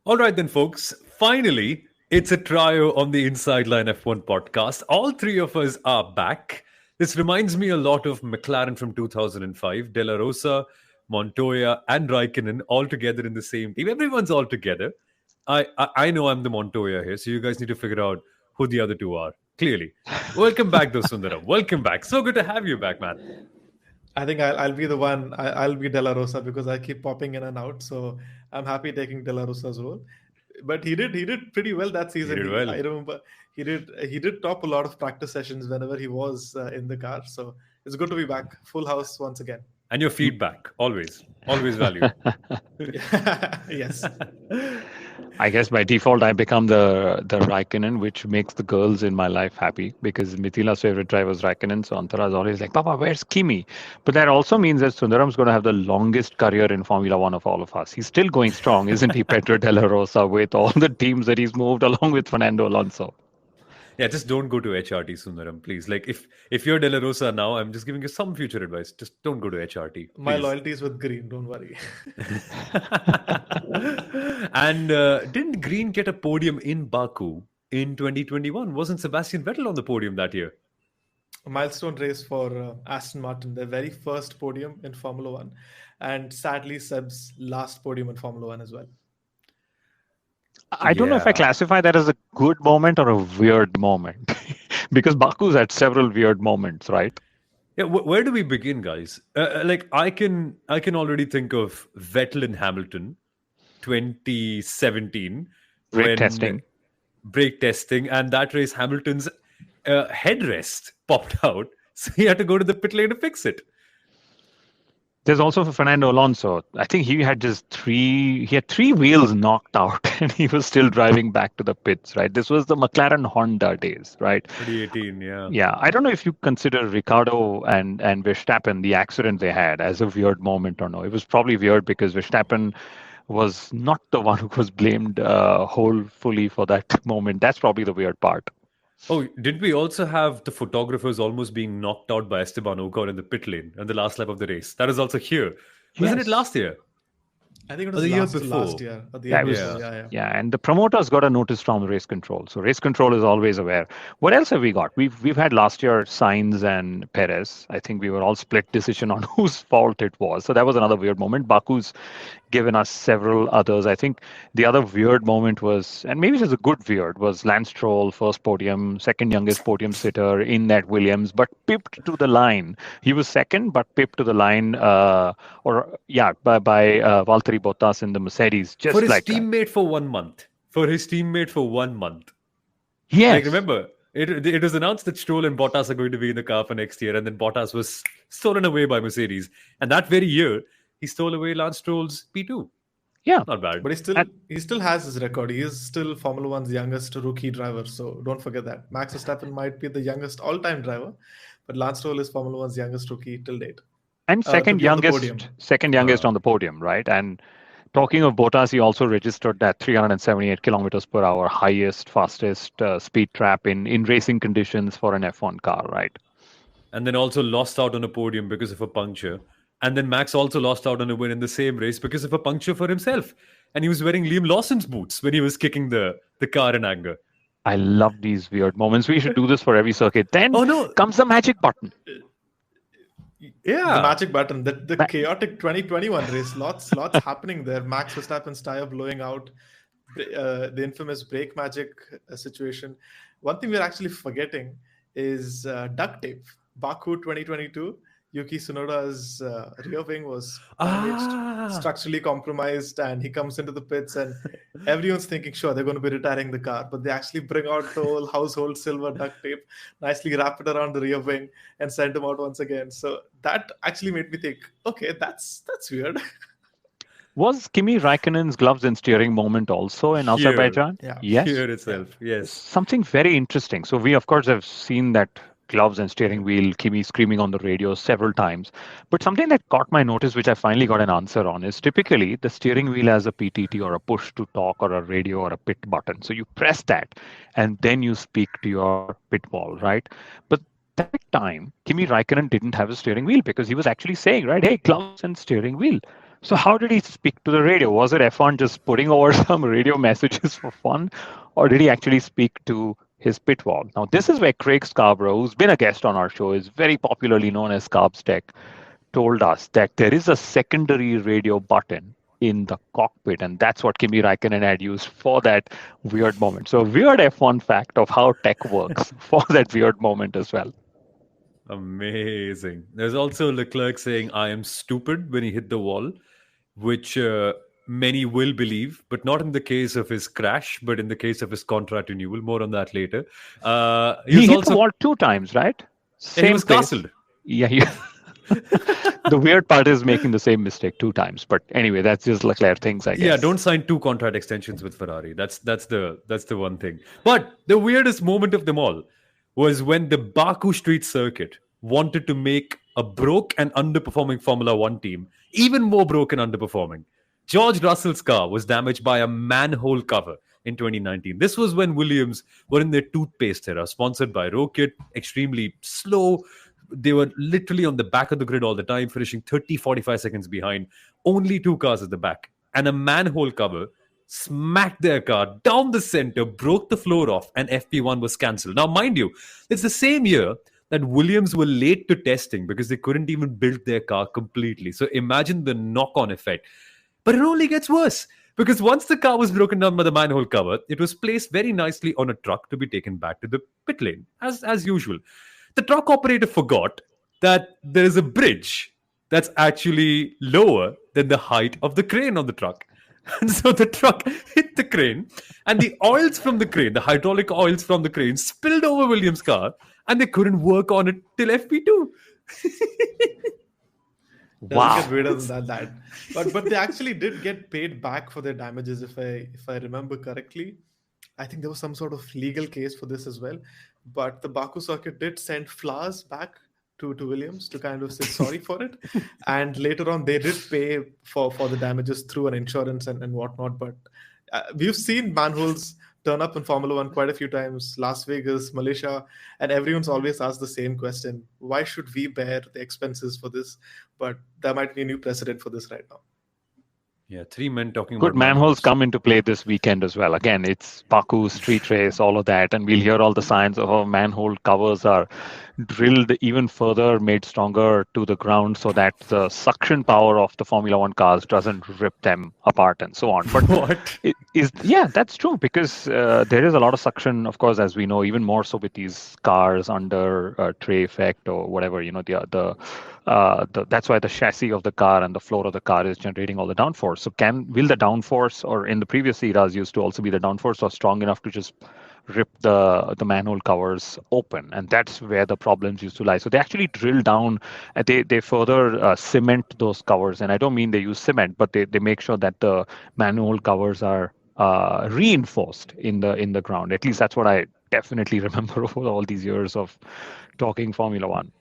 All right then, folks. Finally, it's a trio on the Inside Line F1 podcast. All three of us are back. This reminds me a lot of McLaren from 2005, De La Rosa, Montoya, and Raikkonen all together in the same team. Everyone's all together. I know I'm the Montoya here, so you guys need to figure out who the other two are. Clearly. Welcome back, though, Sundaram. Welcome back. So good to have you back, man. I think I'll be the one. I'll be De La Rosa because I keep popping in and out. So I'm happy taking De La Rosa's role. But he did pretty well that You season. did well. I remember he did top a lot of practice sessions whenever he was in the car. So it's good to be back, full house once again. And your feedback, always valued. Yes. I guess by default I become the Raikkonen, which makes the girls in my life happy because Mithila's favorite driver is Raikkonen. So Antara is always like, Papa, where's Kimi? But that also means that Sundaram's going to have the longest career in Formula One of all of us. He's still going strong, isn't he, Pedro De La Rosa, with all the teams that he's moved along with Fernando Alonso? Yeah, just don't go to HRT, Sundaram, please. Like, if you're De La Rosa now, I'm just giving you some future advice. Just don't go to HRT. Please. My loyalty is with Green. Don't worry. And didn't Green get a podium in Baku in 2021? Wasn't Sebastian Vettel on the podium that year? A milestone race for Aston Martin, their very first podium in Formula One, and sadly Seb's last podium in Formula One as well. I don't know if I classify that as a good moment or a weird moment because Baku's had several weird moments, right? Yeah, where do we begin, guys? Like I can already think of Vettel and Hamilton, 2017, Brake testing, and that race Hamilton's headrest popped out, so he had to go to the pit lane to fix it. There's also for Fernando Alonso. I think he had three wheels knocked out and he was still driving back to the pits, right? This was the McLaren Honda days, right? 2018, yeah. Yeah, I don't know if you consider Ricciardo and Verstappen, the accident they had, as a weird moment or no. It was probably weird because Verstappen was not the one who was blamed wholly for that moment. That's probably the weird part. Oh, did we also have the photographers almost being knocked out by Esteban Ocon in the pit lane on the last lap of the race? That is also here. Wasn't it last year? I think it was the last year. Or the Yeah, year before. Yeah, and the promoters got a notice from race control. So race control is always aware. What else have we got? We've had last year Sainz and Perez. I think we were all split decision on whose fault it was. So that was another weird moment. Baku's given us several others. I think the other weird moment was, and maybe it was a good weird, was Lance Stroll, first podium, second youngest podium sitter in that Williams, but pipped to the line. He was second, but pipped to the line, by Valtteri Bottas in the Mercedes. Just for his like teammate for 1 month. For his teammate for 1 month. Yes. Like, remember, it was announced that Stroll and Bottas are going to be in the car for next year, and then Bottas was stolen away by Mercedes. And that very year, he stole away Lance Stroll's P2. Yeah. Not bad. But he still has his record. He is still Formula One's youngest rookie driver. So don't forget that. Max Verstappen might be the youngest all-time driver, but Lance Stroll is Formula One's youngest rookie till date. And second youngest on the podium, right? And talking of Bottas, he also registered that 378 kilometers per hour fastest speed trap in racing conditions for an F1 car, right? And then also lost out on a podium because of a puncture. And then Max also lost out on a win in the same race because of a puncture for himself. And he was wearing Liam Lawson's boots when he was kicking the car in anger. I love these weird moments. We should do this for every circuit. Then comes the magic button. Yeah, the magic button, the chaotic 2021 race, lots happening there. Max Verstappen's tire blowing out, the infamous brake magic situation. One thing we're actually forgetting is duct tape. Baku 2022, Yuki Tsunoda's rear wing was damaged, structurally compromised, and he comes into the pits and everyone's thinking, sure, they're going to be retiring the car, but they actually bring out the whole household silver duct tape, nicely wrap it around the rear wing and send him out once again. So that actually made me think, okay, that's weird. Was Kimi Raikkonen's gloves and steering moment also in Azerbaijan? Yeah. Yes. Here itself, yes. Something very interesting. So we, of course, have seen that gloves and steering wheel, Kimi screaming on the radio several times. But something that caught my notice, which I finally got an answer on, is typically the steering wheel has a PTT or a push to talk or a radio or a pit button. So you press that and then you speak to your pit wall, right? But that time, Kimi Raikkonen didn't have a steering wheel because he was actually saying, right, hey, gloves and steering wheel. So how did he speak to the radio? Was it F1 just putting over some radio messages for fun, or did he actually speak to his pit wall? Now, this is where Craig Scarborough, who's been a guest on our show, is very popularly known as Scarbs Tech, told us that there is a secondary radio button in the cockpit, and that's what Kimi Raikkonen had used for that weird moment. So, weird F1 fact of how tech works for that weird moment as well. Amazing. There's also Leclerc saying, I am stupid when he hit the wall, which many will believe, but not in the case of his crash, but in the case of his contract renewal. More on that later. He hit the wall 2 times, right? He was castled. Yeah. The weird part is making the same mistake 2 times. But anyway, that's just Leclerc things, I guess. Yeah, don't sign 2 contract extensions with Ferrari. That's the one thing. But the weirdest moment of them all was when the Baku street circuit wanted to make a broke and underperforming Formula One team even more broke and underperforming. George Russell's car was damaged by a manhole cover in 2019. This was when Williams were in their toothpaste era, sponsored by Rocket, extremely slow. They were literally on the back of the grid all the time, finishing 30-45 seconds behind. Only 2 cars at the back. And a manhole cover smacked their car down the center, broke the floor off, and FP1 was cancelled. Now, mind you, it's the same year that Williams were late to testing because they couldn't even build their car completely. So imagine the knock-on effect. But it only gets worse because once the car was broken down by the manhole cover, it was placed very nicely on a truck to be taken back to the pit lane, as usual. The truck operator forgot that there is a bridge that's actually lower than the height of the crane on the truck. And so the truck hit the crane, and the oils from the crane, the hydraulic oils from the crane, spilled over Williams' car, and they couldn't work on it till FP2. Doesn't get weirder than that. But they actually did get paid back for their damages, if I remember correctly. I think there was some sort of legal case for this as well. But the Baku circuit did send flowers back to Williams to kind of say sorry for it. And later on, they did pay for the damages through an insurance and whatnot. But we've seen manholes turn up in Formula One quite a few times, Las Vegas, Malaysia, and everyone's always asked the same question. Why should we bear the expenses for this? But there might be a new precedent for this right now. Yeah, 3 men talking about manholes come into play this weekend as well. Again, it's Baku, street race, all of that. And we'll hear all the signs of how manhole covers are drilled even further, made stronger to the ground so that the suction power of the Formula One cars doesn't rip them apart and so on. But what? Yeah, that's true because there is a lot of suction, of course, as we know, even more so with these cars under tray effect or whatever, that's why the chassis of the car and the floor of the car is generating all the downforce. So will the downforce, or in the previous eras used to also be the downforce, was strong enough to just rip the manhole covers open? And that's where the problems used to lie. So they actually drill down and they further cement those covers. And I don't mean they use cement, but they make sure that the manhole covers are reinforced in the ground. At least that's what I definitely remember over all these years of talking Formula One.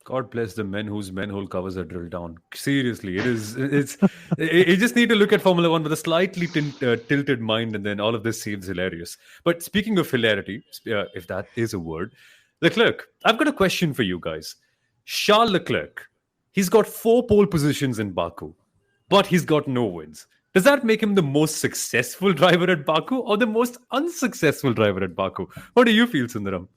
God bless the men whose manhole covers are drilled down. Seriously, you just need to look at Formula One with a slightly tilted mind, and then all of this seems hilarious. But speaking of hilarity, if that is a word, Leclerc, I've got a question for you guys. Charles Leclerc, he's got 4 pole positions in Baku, but he's got no wins. Does that make him the most successful driver at Baku or the most unsuccessful driver at Baku? What do you feel, Sundaram?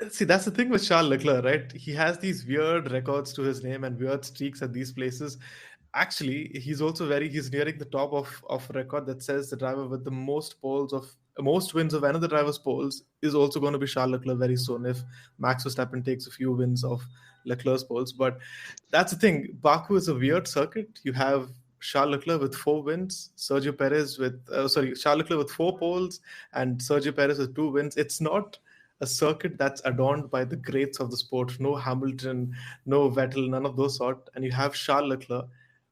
See, that's the thing with Charles Leclerc, right? He has these weird records to his name and weird streaks at these places. Actually, he's nearing the top of a record that says the driver with the most wins of another driver's poles is also going to be Charles Leclerc very soon if Max Verstappen takes a few wins of Leclerc's poles. But that's the thing. Baku is a weird circuit. You have Charles Leclerc with 4 wins, Charles Leclerc with 4 poles and Sergio Perez with 2 wins. It's not a circuit that's adorned by the greats of the sport. No Hamilton, no Vettel, none of those sort. And you have Charles Leclerc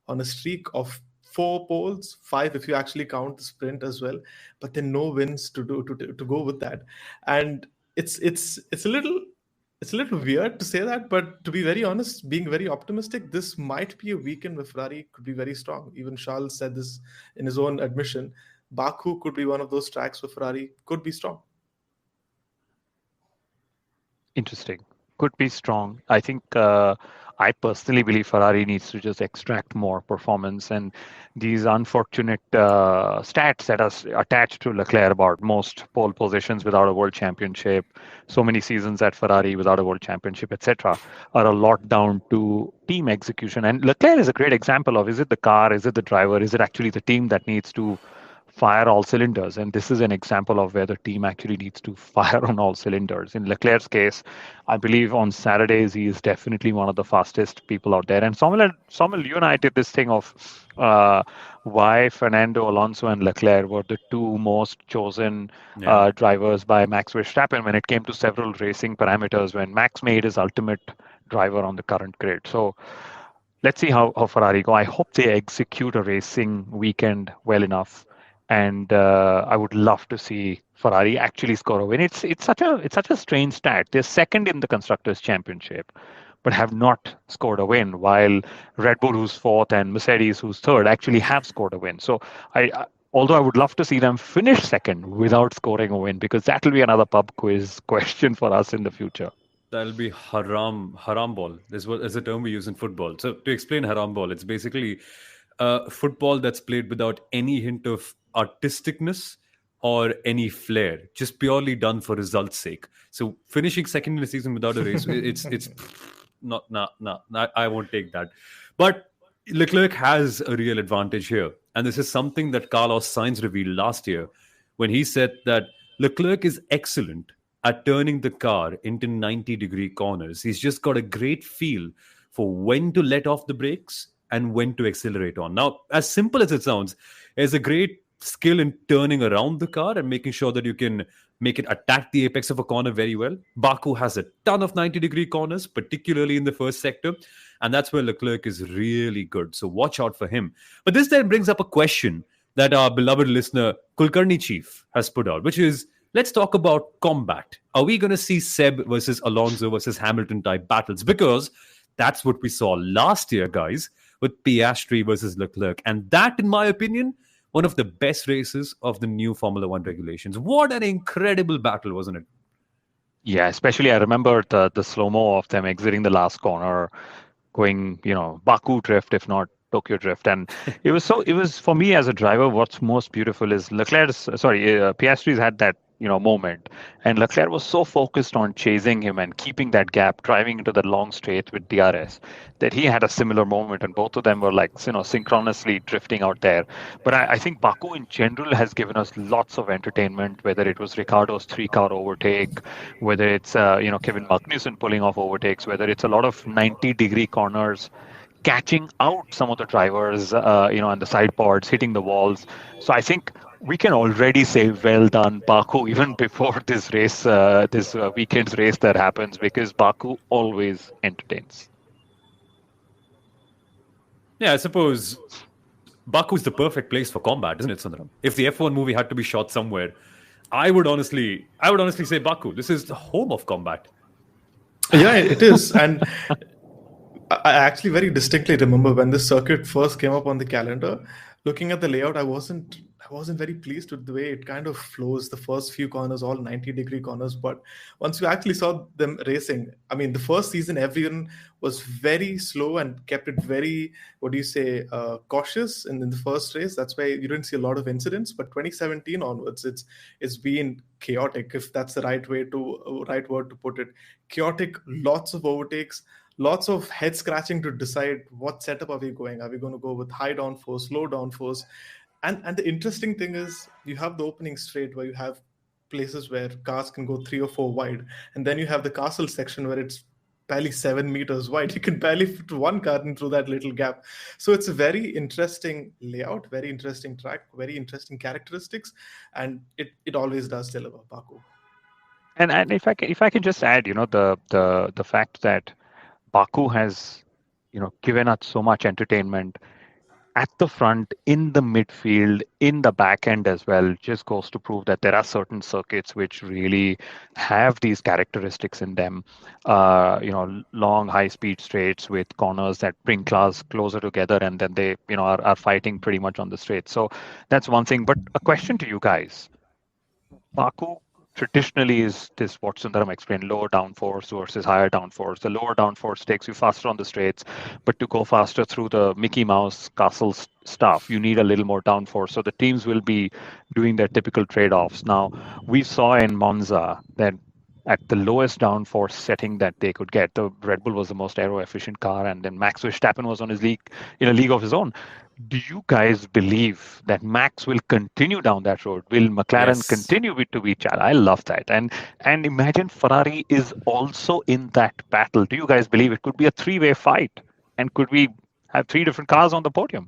on a streak of 4 poles, 5 if you actually count the sprint as well. But then no wins to go with that. And it's a little weird to say that, but to be very honest, being very optimistic, this might be a weekend where Ferrari could be very strong. Even Charles said this in his own admission. Baku could be one of those tracks where Ferrari could be strong. Interesting. Could be strong. I think I personally believe Ferrari needs to just extract more performance, and these unfortunate stats that are attached to Leclerc about most pole positions without a world championship, so many seasons at Ferrari without a world championship, etc., are a lot down to team execution. And Leclerc is a great example of, is it the car, is it the driver, is it actually the team that needs to fire all cylinders? And this is an example of where the team actually needs to fire on all cylinders. In Leclerc's case, I believe on Saturdays he is definitely one of the fastest people out there. And Somil, you and I did this thing of why Fernando Alonso and Leclerc were the two most chosen drivers by Max Verstappen when it came to several racing parameters, when Max made his ultimate driver on the current grid. So let's see how Ferrari go. I hope they execute a racing weekend well enough, and I would love to see Ferrari actually score a win. It's such a strange stat. They're second in the Constructors Championship, but have not scored a win, while Red Bull, who's fourth, and Mercedes, who's third, actually have scored a win. So although I would love to see them finish second without scoring a win, because that will be another pub quiz question for us in the future. That'll be haram ball. This is a term we use in football. So to explain haram ball, it's basically football that's played without any hint of artisticness or any flair, just purely done for results' sake. So finishing second in a season without a race, it's not. I won't take that. But Leclerc has a real advantage here, and this is something that Carlos Sainz revealed last year when he said that Leclerc is excellent at turning the car into 90-degree corners. He's just got a great feel for when to let off the brakes and when to accelerate on. Now, as simple as it sounds, there's a great skill in turning around the car and making sure that you can make it attack the apex of a corner very well. Baku has a ton of 90-degree corners, particularly in the first sector, and that's where Leclerc is really good. So watch out for him. But this then brings up a question that our beloved listener, Kulkarni Chief, has put out, which is, let's talk about combat. Are we going to see Seb versus Alonso versus Hamilton type battles? Because that's what we saw last year, guys, with Piastri versus Leclerc. And that, in my opinion, one of the best races of the new Formula One regulations. What an incredible battle, wasn't it? Yeah, especially I remember the slow-mo of them exiting the last corner, going, Baku drift, if not Tokyo drift. And it was for me as a driver, what's most beautiful is Piastri's had that moment, and Leclerc was so focused on chasing him and keeping that gap, driving into the long straight with DRS, that he had a similar moment, and both of them were synchronously drifting out there. But I think Baku in general has given us lots of entertainment, whether it was Ricciardo's 3-car overtake, whether it's Kevin Magnussen pulling off overtakes, whether it's a lot of 90-degree corners, catching out some of the drivers, on the side pods, hitting the walls. So I think we can already say well done, Baku, even before this race, this weekend's race that happens, because Baku always entertains. Yeah, I suppose Baku is the perfect place for combat, isn't it, Sundaram? If the F1 movie had to be shot somewhere, I would honestly say Baku. This is the home of combat. Yeah, it is. And I actually very distinctly remember when this circuit first came up on the calendar, looking at the layout, I wasn't very pleased with the way it kind of flows. The first few corners, all 90-degree corners. But once you actually saw them racing, I mean, the first season, everyone was very slow and kept it very, cautious in the first race. That's why you didn't see a lot of incidents. But 2017 onwards, it's been chaotic, if that's the right word to put it. Chaotic, lots of overtakes, lots of head scratching to decide what setup are we going. Are we going to go with high downforce, low downforce? And the interesting thing is, you have the opening straight where you have places where cars can go 3 or 4 wide. And then you have the castle section where it's barely 7 meters wide. You can barely fit one car in through that little gap. So it's a very interesting layout, very interesting track, very interesting characteristics. And it always does deliver, Baku. And if I can just add, the fact that Baku has, given us so much entertainment at the front, in the midfield, in the back end as well, just goes to prove that there are certain circuits which really have these characteristics in them. Long, high-speed straights with corners that bring cars closer together, and then they, are fighting pretty much on the straight. So that's one thing. But a question to you guys: Baku traditionally is this what Sundaram explained, lower downforce versus higher downforce. The lower downforce takes you faster on the straights, but to go faster through the Mickey Mouse castle stuff, you need a little more downforce. So the teams will be doing their typical trade-offs. Now, we saw in Monza that at the lowest downforce setting that they could get, the Red Bull was the most aero-efficient car, and then Max Verstappen was on his league in a league of his own. Do you guys believe that Max will continue down that road? Will McLaren Yes. continue to be challenged? I love that. And imagine Ferrari is also in that battle. Do you guys believe it could be a three-way fight? And could we have three different cars on the podium?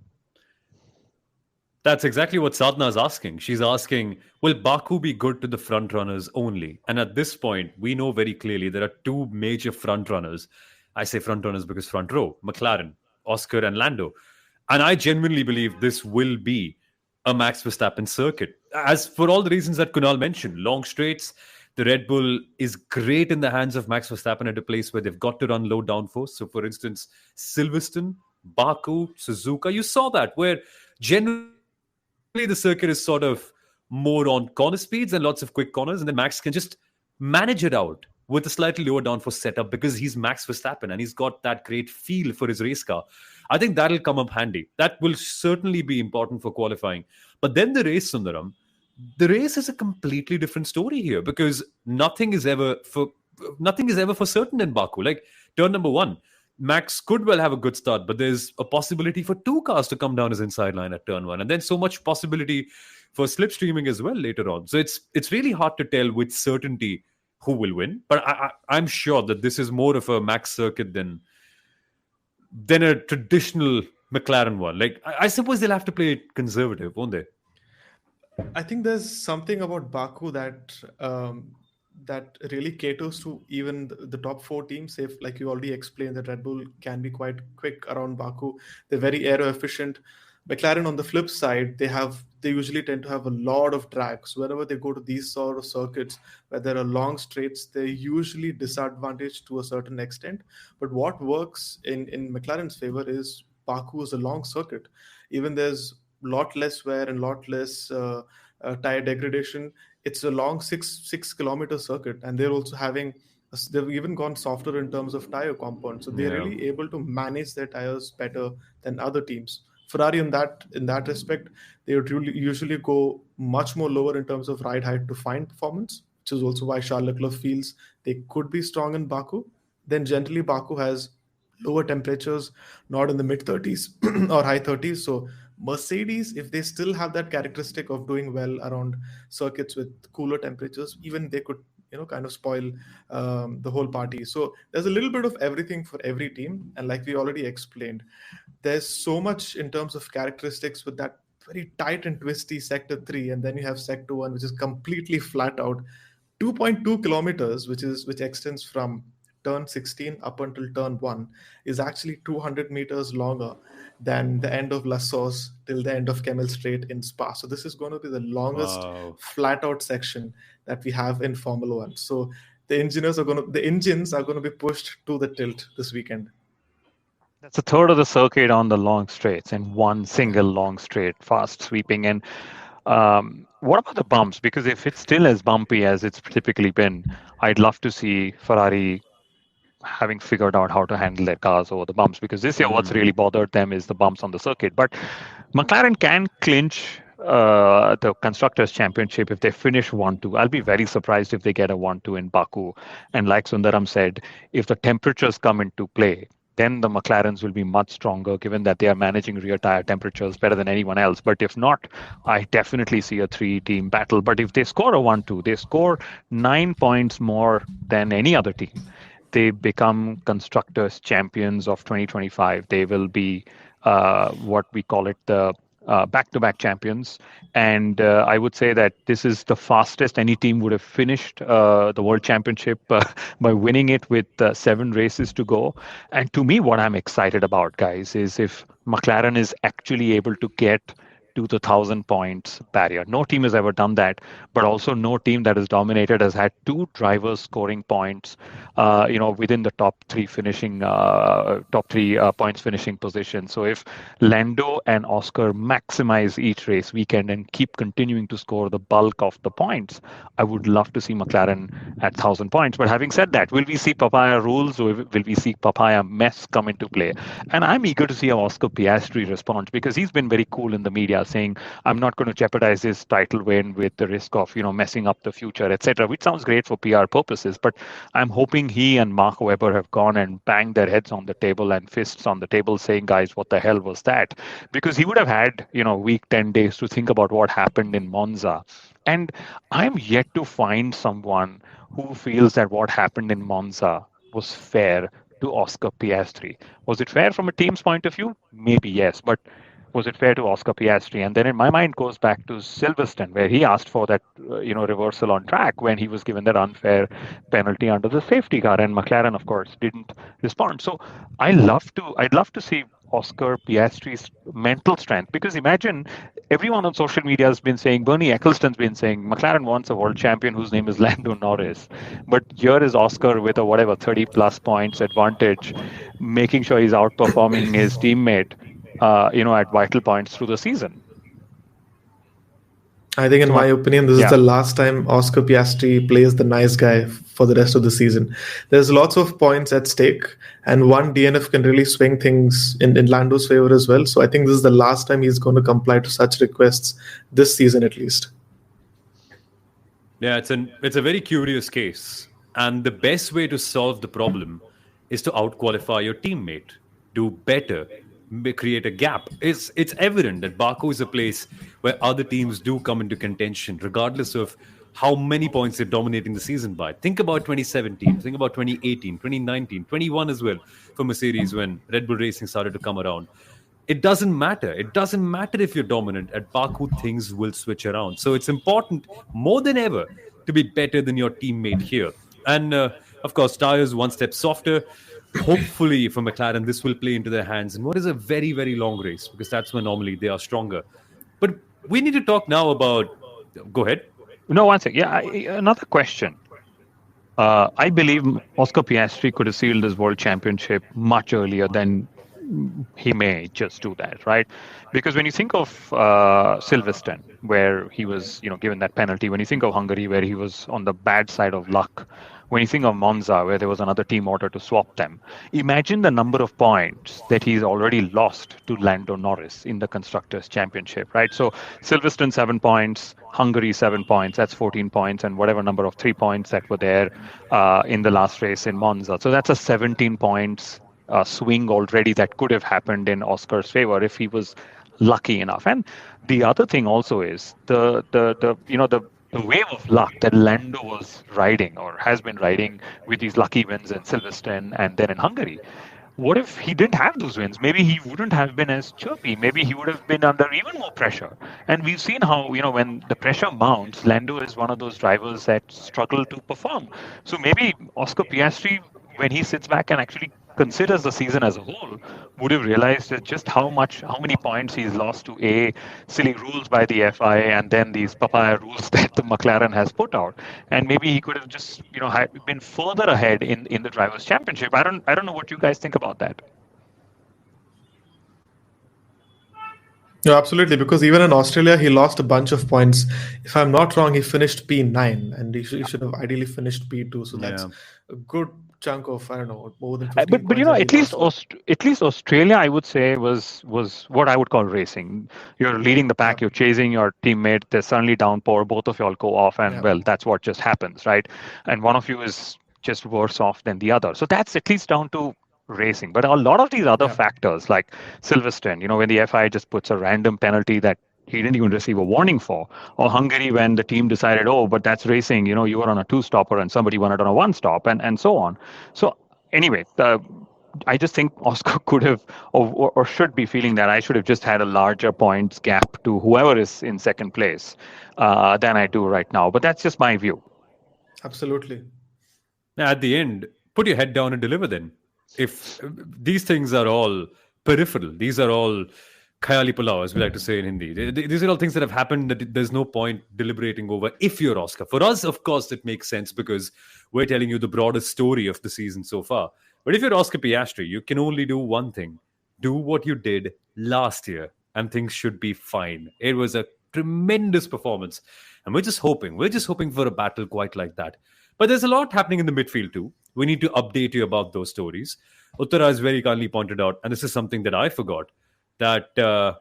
That's exactly what Sadhna is asking. She's asking, will Baku be good to the front runners only? And at this point, we know very clearly there are two major front runners. I say front runners because front row, McLaren, Oscar and Lando. And I genuinely believe this will be a Max Verstappen circuit. As for all the reasons that Kunal mentioned, long straights, the Red Bull is great in the hands of Max Verstappen at a place where they've got to run low downforce. So, for instance, Silverstone, Baku, Suzuka, you saw that, where generally the circuit is sort of more on corner speeds and lots of quick corners, and then Max can just manage it out with a slightly lower downforce setup because he's Max Verstappen and he's got that great feel for his race car. I think that'll come up handy. That will certainly be important for qualifying. But then the race, Sundaram, the race is a completely different story here because nothing is ever for certain in Baku. Like turn number one, Max could well have a good start, but there's a possibility for two cars to come down his inside line at turn one, and then so much possibility for slipstreaming as well later on. So it's really hard to tell with certainty who will win. But I'm sure that this is more of a Max circuit than a traditional McLaren one. Like I suppose they'll have to play it conservative, won't they? I think there's something about Baku that really caters to even the top four teams. If, like you already explained, that Red Bull can be quite quick around Baku. They're very aero efficient. McLaren, on the flip side, they usually tend to have a lot of drag. So whenever they go to these sort of circuits where there are long straights, they're usually disadvantaged to a certain extent. But what works in McLaren's favor is Baku is a long circuit. Even there's a lot less wear and lot less tire degradation. It's a long 6 kilometer circuit, and they're also they've even gone softer in terms of tire compound. So they're really able to manage their tires better than other teams. Ferrari in that respect, they would usually go much more lower in terms of ride height to find performance, which is also why Charles Leclerc feels they could be strong in Baku. Then generally Baku has lower temperatures, not in the mid 30s or high 30s. So Mercedes, if they still have that characteristic of doing well around circuits with cooler temperatures, even they could kind of spoil the whole party. So there's a little bit of everything for every team, and like we already explained, there's so much in terms of characteristics with that very tight and twisty sector 3, and then you have sector 1, which is completely flat out. 2.2 kilometers, which extends from turn 16 up until turn 1, is actually 200 meters longer than the end of La Sauce till the end of Kemmel Strait in Spa. So this is going to be the longest flat out section that we have in Formula 1. So the engines are going to be pushed to the tilt this weekend. That's a third of the circuit on the long straights and one single long straight, fast sweeping. And what about the bumps? Because if it's still as bumpy as it's typically been, I'd love to see Ferrari having figured out how to handle their cars over the bumps, because this year what's really bothered them is the bumps on the circuit. But McLaren can clinch the Constructors Championship if they finish 1-2. I'll be very surprised if they get a 1-2 in Baku. And like Sundaram said, if the temperatures come into play, then the McLarens will be much stronger, given that they are managing rear tire temperatures better than anyone else. But if not, I definitely see a 3-team battle. But if they score a 1-2, they score 9 points more than any other team. They become Constructors Champions of 2025. They will be what we call it, the back-to-back champions. And I would say that this is the fastest any team would have finished the World Championship by winning it with 7 races to go. And to me, what I'm excited about, guys, is if McLaren is actually able to get to the 1,000 points barrier. No team has ever done that, but also no team that is dominated has had two drivers scoring points, within the top three points finishing position. So if Lando and Oscar maximize each race weekend and keep continuing to score the bulk of the points, I would love to see McLaren at 1,000 points. But having said that, will we see papaya rules or will we see papaya mess come into play? And I'm eager to see how Oscar Piastri responds, because he's been very cool in the media saying, I'm not going to jeopardize his title win with the risk of, messing up the future, etc., which sounds great for PR purposes. But I'm hoping he and Mark Webber have gone and banged their heads on the table and fists on the table saying, guys, what the hell was that? Because he would have had, week 10 days to think about what happened in Monza. And I'm yet to find someone who feels that what happened in Monza was fair to Oscar Piastri. Was it fair from a team's point of view? Maybe yes, but was it fair to Oscar Piastri? And then in my mind goes back to Silverstone, where he asked for that, reversal on track when he was given that unfair penalty under the safety car, and McLaren, of course, didn't respond. So I'd love to see Oscar Piastri's mental strength, because imagine everyone on social media has been saying, Bernie Ecclestone's been saying, McLaren wants a world champion whose name is Lando Norris. But here is Oscar with a 30 plus points advantage, making sure he's outperforming his teammate, at vital points through the season. I think, in my opinion, this is the last time Oscar Piastri plays the nice guy for the rest of the season. There's lots of points at stake, and one DNF can really swing things in Lando's favor as well. So I think this is the last time he's going to comply to such requests this season, at least. Yeah, it's a very curious case. And the best way to solve the problem is to outqualify your teammate, do better, create a gap. It's evident that Baku is a place where other teams do come into contention, regardless of how many points they're dominating the season by. Think about 2017, think about 2018, 2019, 21 as well for Mercedes when Red Bull Racing started to come around. It doesn't matter. It doesn't matter if you're dominant. At Baku, things will switch around. So it's important more than ever to be better than your teammate here. And of course, tires one step softer. Hopefully for McLaren, this will play into their hands in what is a very, very long race, because that's when normally they are stronger. But we need to talk now about... Go ahead. No, one second. Yeah, another question. I believe Oscar Piastri could have sealed his world championship much earlier than he may just do that, right? Because when you think of Silverstone, where he was, given that penalty, when you think of Hungary, where he was on the bad side of luck, when you think of Monza, where there was another team order to swap them, imagine the number of points that he's already lost to Lando Norris in the Constructors Championship, right? So Silverstone 7 points, Hungary 7 points, that's 14 points, and whatever number of 3 points that were there in the last race in Monza. So that's a 17 points swing already that could have happened in Oscar's favor if he was lucky enough. And the other thing also is the wave of luck that Lando was riding or has been riding with these lucky wins in Silverstone and then in Hungary. What if he didn't have those wins? Maybe he wouldn't have been as chirpy. Maybe he would have been under even more pressure. And we've seen how, when the pressure mounts, Lando is one of those drivers that struggle to perform. So maybe Oscar Piastri, when he sits back and actually considers the season as a whole, would have realized just how many points he's lost to silly rules by the FIA and then these papaya rules that the McLaren has put out. And maybe he could have just, been further ahead in the Drivers' Championship. I don't know what you guys think about that. No, absolutely, because even in Australia, he lost a bunch of points. If I'm not wrong, he finished P9, and he should have ideally finished P2. So that's a good chunk of, I don't know, more than 15 but at least Australia, I would say, was what I would call racing. You're leading the pack, you're chasing your teammate, there's suddenly downpour, both of you all go off, and well, that's what just happens, right? And one of you is just worse off than the other. So that's at least down to racing. But a lot of these other factors, like Silverstone, when the FIA just puts a random penalty that he didn't even receive a warning for, or Hungary when the team decided, but that's racing, you were on a 2-stopper and somebody won it on a 1-stop, and so on. So anyway, I just think Oscar could have or should be feeling that I should have just had a larger points gap to whoever is in second place than I do right now. But that's just my view. Absolutely. Now, at the end, put your head down and deliver then. If these things are all peripheral, these are all khayali pulao, as we like to say in Hindi. These are all things that have happened that there's no point deliberating over if you're Oscar. For us, of course, it makes sense because we're telling you the broader story of the season so far. But if you're Oscar Piastri, you can only do one thing. Do what you did last year, and things should be fine. It was a tremendous performance. And we're just hoping for a battle quite like that. But there's a lot happening in the midfield too. We need to update you about those stories. Uttara has very kindly pointed out, and this is something that I forgot, that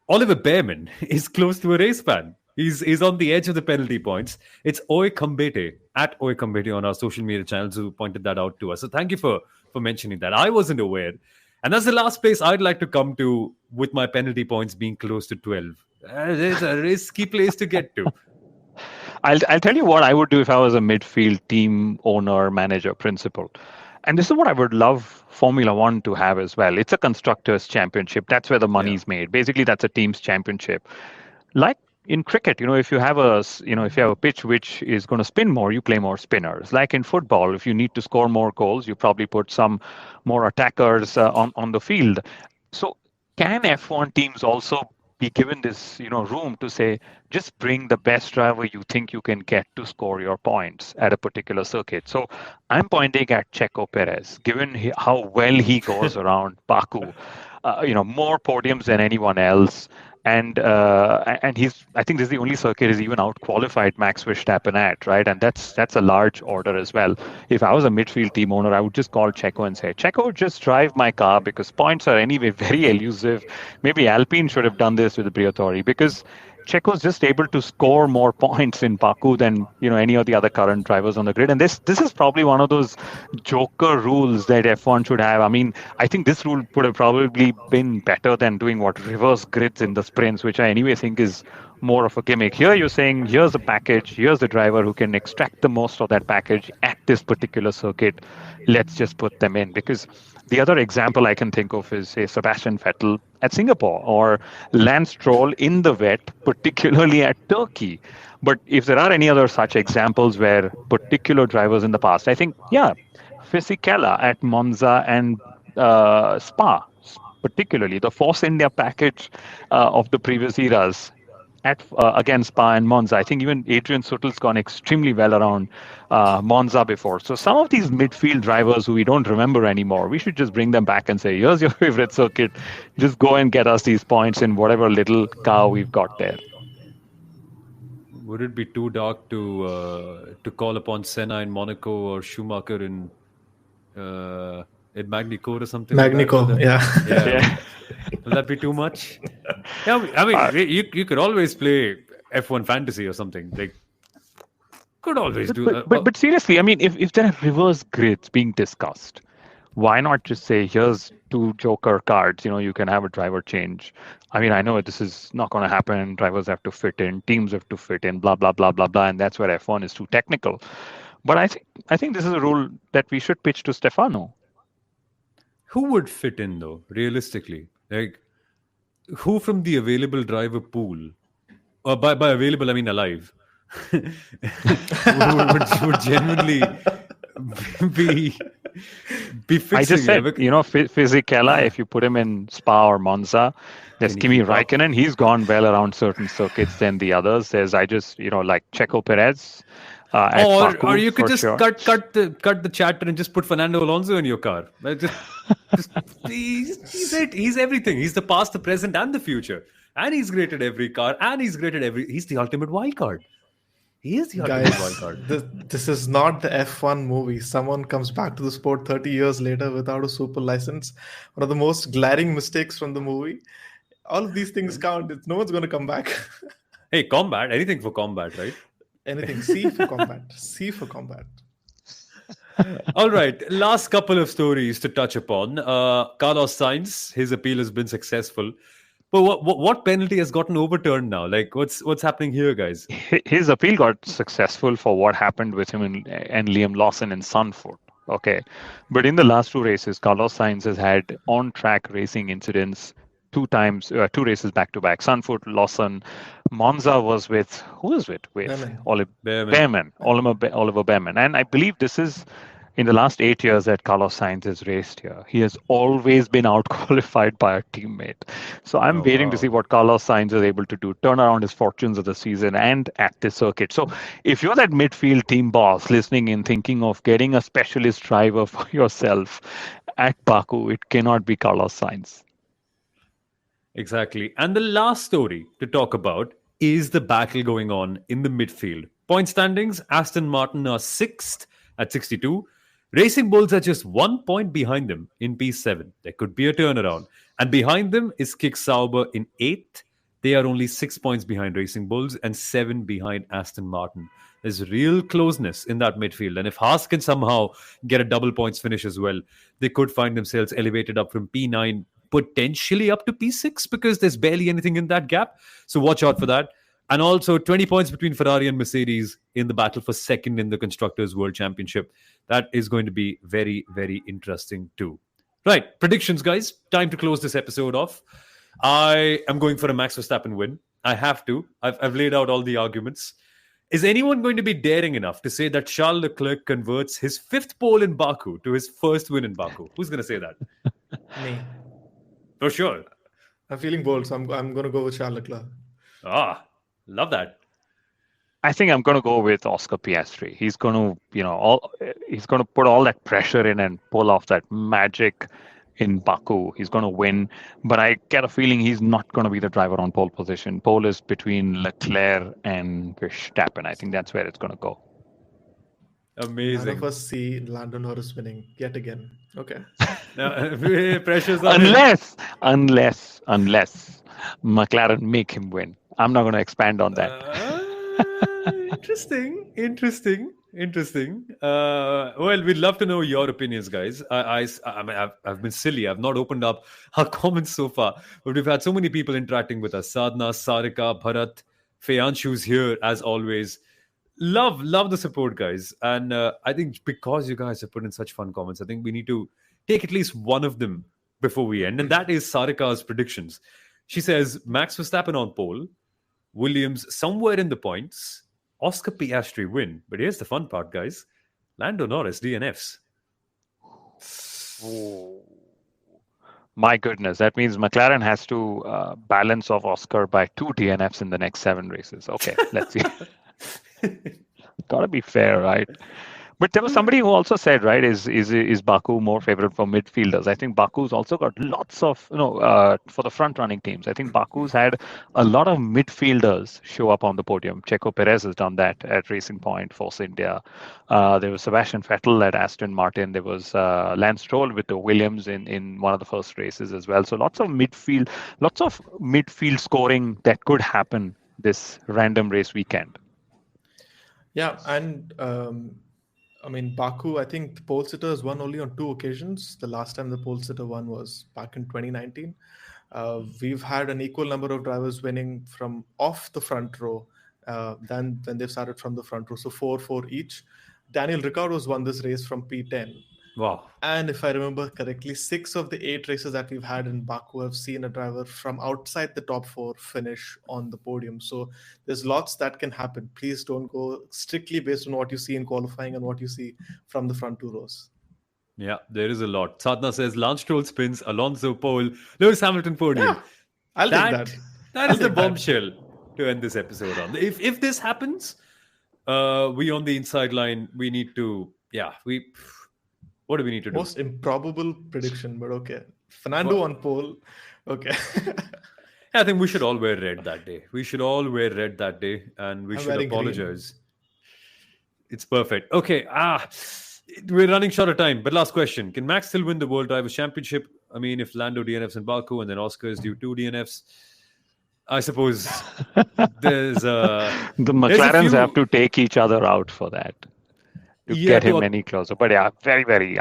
Oliver Behrman is close to a race ban. He's on the edge of the penalty points. It's Oy Kambete, at Oy Kambete on our social media channels, who pointed that out to us. So thank you for mentioning that. I wasn't aware. And that's the last place I'd like to come to with my penalty points being close to 12. It's a risky place to get to. I'll tell you what I would do if I was a midfield team owner, manager, principal. And this is what I would love Formula One to have as well. It's a Constructors Championship. That's where the money's made. Basically, that's a team's championship. Like in cricket, if you have a pitch which is going to spin more, you play more spinners. Like in football, if you need to score more goals, you probably put some more attackers on the field. So can F1 teams also be given this room to say, just bring the best driver you think you can get to score your points at a particular circuit? So I'm pointing at Checo Perez, given how well he goes around Baku, more podiums than anyone else. And I think this is the only circuit he's even out-qualified Max Verstappen at, right? And that's a large order as well. If I was a midfield team owner, I would just call Checo and say, Checo, just drive my car because points are anyway very elusive. Maybe Alpine should have done this with the Briatore because Checo's just able to score more points in Baku than any of the other current drivers on the grid. And this is probably one of those joker rules that F1 should have. I mean, I think this rule would have probably been better than doing reverse grids in the sprints, which I anyway think is more of a gimmick. Here you're saying, here's the package, here's the driver who can extract the most of that package at this particular circuit. Let's just put them in. Because the other example I can think of is, say, Sebastian Vettel at Singapore or Lance Stroll in the wet, particularly at Turkey. But if there are any other such examples where particular drivers in the past, I think, Fisichella at Monza and Spa, particularly the Force India package of the previous eras, against Spa and Monza. I think even Adrian Suttle's gone extremely well around Monza before. So some of these midfield drivers who we don't remember anymore, we should just bring them back and say, here's your favorite circuit. Just go and get us these points in whatever little car we've got there. Would it be too dark to call upon Senna in Monaco or Schumacher in Magny-Cours or something? Magny-Cours, yeah. Will that be too much? Yeah, I mean, you could always play F1 Fantasy or something. Like, could always do that. But seriously, I mean, if there are reverse grids being discussed, why not just say, here's 2 joker cards, you can have a driver change. I mean, I know this is not going to happen. Drivers have to fit in, teams have to fit in, blah, blah, blah, blah, blah. And that's where F1 is too technical. But I think this is a rule that we should pitch to Stefano. Who would fit in, though, realistically? Like, who from the available driver pool, or by available, I mean alive, would genuinely be fixing? I just said, Fisichella, if you put him in Spa or Monza, there's Kimi Raikkonen. He's gone well around certain circuits than the others. There's, like Checo Perez. Or you could just cut the chatter and just put Fernando Alonso in your car. He's everything. He's the past, the present, and the future. And he's great at every car. And he's great at he's the ultimate wild card. He is the ultimate wild card. This is not the F1 movie. Someone comes back to the sport 30 years later without a super license. One of the most glaring mistakes from the movie. All of these things count. No one's going to come back. Hey, combat. Anything for combat, right? Anything. C for combat. C for combat. All right. Last couple of stories to touch upon. Carlos Sainz, his appeal has been successful. But what penalty has gotten overturned now? Like, what's happening here, guys? His appeal got successful for what happened with him and Liam Lawson in Sunfoot. Okay. But in the last 2 races, Carlos Sainz has had on-track racing incidents 2 times, 2 races back-to-back. Sunfoot, Lawson. Monza was who was it with? Oliver Behrman. And I believe this is in the last 8 years that Carlos Sainz has raced here, he has always been out-qualified by a teammate. So I'm Oh, waiting to see wow. what Carlos Sainz is able to do, turn around his fortunes of the season and at this circuit. So if you're that midfield team boss listening in, thinking of getting a specialist driver for yourself at Baku, it cannot be Carlos Sainz. Exactly. And the last story to talk about is the battle going on in the midfield. Point standings, Aston Martin are sixth at 62. Racing Bulls are just 1 point behind them in P7. There could be a turnaround. And behind them is Kick Sauber in eighth. They are only 6 points behind Racing Bulls and seven behind Aston Martin. There's real closeness in that midfield. And if Haas can somehow get a double points finish as well, they could find themselves elevated up from P9 potentially up to P6 because there's barely anything in that gap. So watch out for that. And also 20 points between Ferrari and Mercedes in the battle for second in the Constructors World Championship. That is going to be very, very interesting too. Right, predictions, guys. Time to close this episode off. I am going for a Max Verstappen win. I have to. I've laid out all the arguments. Is anyone going to be daring enough to say that Charles Leclerc converts his fifth pole in Baku to his first win in Baku? Who's going to say that? Me. For sure. I'm feeling bold, so I'm going to go with Charles Leclerc. Love that. I think I'm going to go with Oscar Piastri. He's going to, he's going to put all that pressure in and pull off that magic in Baku. He's going to win, but I get a feeling he's not going to be the driver on pole position. Pole is between Leclerc and Verstappen. I think that's where it's going to go. Amazing. None of us see Lando Norris winning yet again. Okay. Pressure's on unless McLaren make him win. I'm not going to expand on that. Interesting. Well, we'd love to know your opinions, guys. I've been silly. I've not opened up our comments so far, but we've had so many people interacting with us. Sadhna, Sarika, Bharat, Feyanshu's here as always. Love the support, guys. And I think because you guys have put in such fun comments, I think we need to take at least one of them before we end. And that is Sarika's predictions. She says Max Verstappen on pole, Williams somewhere in the points, Oscar Piastri win. But here's the fun part, guys. Lando Norris DNFs. Oh. My goodness, that means McLaren has to balance off Oscar by 2 DNFs in the next 7 races. Okay, let's see. Gotta be fair, right? But there was somebody who also said, right, is Baku more favorite for midfielders? I think Baku's also got lots of, for the front running teams. I think Baku's had a lot of midfielders show up on the podium. Checo Perez has done that at Racing Point, Force India. There was Sebastian Vettel at Aston Martin. There was Lance Stroll with the Williams in one of the first races as well. So lots of midfield scoring that could happen this random race weekend. Yeah, and Baku, I think the pole sitter has won only on 2 occasions. The last time the pole sitter won was back in 2019. We've had an equal number of drivers winning from off the front row than when they've started from the front row. So 4 each. Daniel Ricciardo's won this race from P10. Wow. And if I remember correctly, 6 of the 8 races that we've had in Baku have seen a driver from outside the top 4 finish on the podium. So there's lots that can happen. Please don't go strictly based on what you see in qualifying and what you see from the front 2 rows. Yeah, there is a lot. Sadhna says Lance Stroll spins, Alonso pole, Lewis Hamilton podium. Yeah, I'll take that. That is the bombshell to end this episode on. If this happens, we on the inside line, we need to, what do we need to do? Most improbable prediction, but okay. Fernando on pole. Okay. I think we should all wear red that day. And we should apologize. Green. It's perfect. Okay. We're running short of time, but last question. Can Max still win the World Drivers' Championship? I mean, if Lando DNFs in Baku and then Oscar is due 2 DNFs, I suppose there's the McLarens have to take each other out for that. To get him any closer. But yeah, very, very,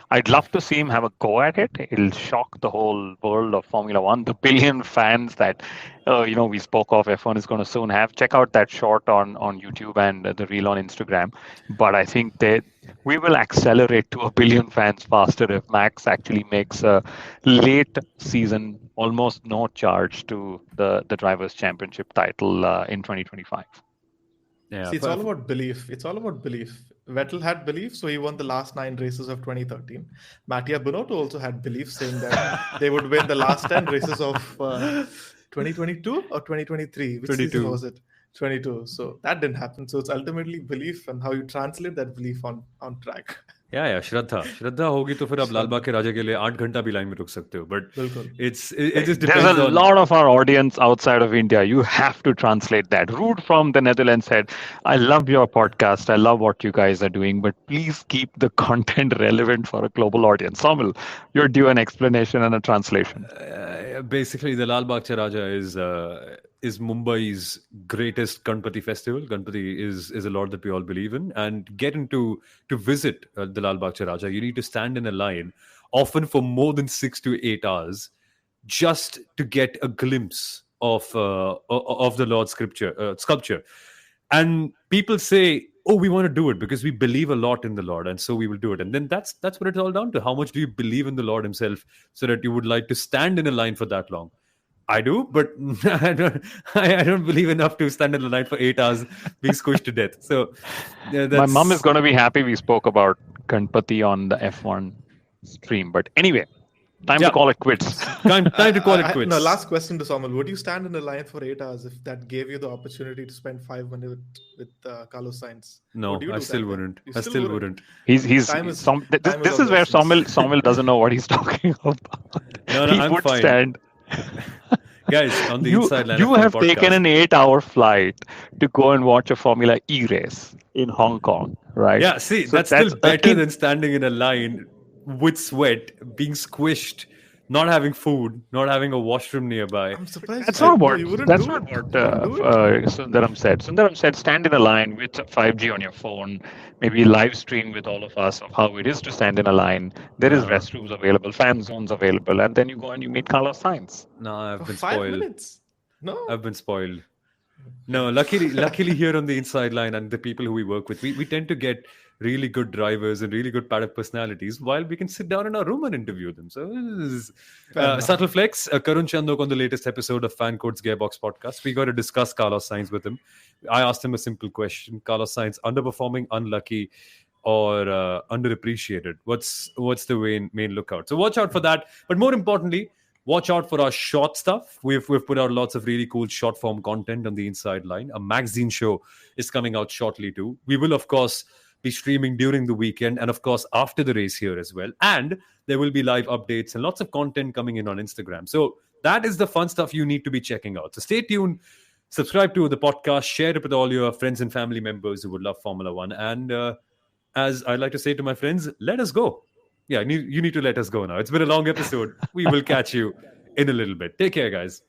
I'd love to see him have a go at it. It'll shock the whole world of Formula One. The billion fans that, we spoke of, F1 is going to soon have. Check out that short on YouTube and the reel on Instagram. But I think that we will accelerate to 1 billion fans faster if Max actually makes a late season, almost no charge to the Drivers' Championship title in 2025. Yeah, see, it's all about belief. Vettel had belief, so he won the last 9 races of 2013. Mattia Binotto also had belief, saying that they would win the last 10 races of 2022 or 2023. Which 22. season was it? 22. So that didn't happen. So it's ultimately belief and how you translate that belief on track. या श्रद्धा होगी तो फिर आप लाल बाग के राजा के लिए 8 घंटा भी लाइन में रुक सकते हो but it just depends There's a on lot of our audience outside of India. You have to translate that. Rude from the Netherlands said, I love your podcast. I love what you guys are doing, but please keep the content relevant for a global audience. Somil, you're due an explanation and a translation. Basically the Lal Bagh Raja is Mumbai's greatest Ganpati festival. Ganpati is a lord that we all believe in, and getting to visit the Lal Bagh Raja, you need to stand in a line, often for more than 6 to 8 hours, just to get a glimpse of the Lord's sculpture. And people say, "Oh, we want to do it because we believe a lot in the Lord, and so we will do it." And then that's what it's all down to. How much do you believe in the Lord Himself, so that you would like to stand in a line for that long? I do, but I don't believe enough to stand in the line for 8 hours being squished to death. So my mom is going to be happy we spoke about Ganpati on the F1 stream. But anyway, time to call it quits. Time to call it quits. No, last question to Samuel. Would you stand in a line for 8 hours if that gave you the opportunity to spend 5 minutes with Carlos Sainz? No, I still wouldn't. I still wouldn't. This is where Samuel doesn't know what he's talking about. No, he I'm would fine. Stand. Guys, on the inside line, you have taken an 8-hour flight to go and watch a Formula E race in Hong Kong, right? Yeah, see, so that's still better than standing in a line with sweat, being squished, not having food, not having a washroom nearby. I'm surprised. That's not what Sundaram said. Sundaram said, stand in a line with 5G on your phone, maybe live stream with all of us of how it is to stand in a line. There is restrooms available, fan zones available, and then you go and you meet Carlos Sainz. No, I've been 5 spoiled. minutes? No, I've been spoiled. No, luckily here on the inside line and the people who we work with, we tend to get really good drivers and really good paddock personalities while we can sit down in our room and interview them. So this is subtle flex. Karun Chandok on the latest episode of Fan Code's Gearbox podcast. We got to discuss Carlos Sainz with him. I asked him a simple question. Carlos Sainz, underperforming, unlucky, or underappreciated? What's the main lookout? So watch out for that. But more importantly, watch out for our short stuff. We've put out lots of really cool short form content on the inside line. A magazine show is coming out shortly too. We will, of course, be streaming during the weekend and, of course, after the race here as well. And there will be live updates and lots of content coming in on Instagram. So that is the fun stuff you need to be checking out. So stay tuned. Subscribe to the podcast. Share it with all your friends and family members who would love Formula One. And as I like to say to my friends, let us go. Yeah, you need to let us go now. It's been a long episode. We will catch you in a little bit. Take care, guys.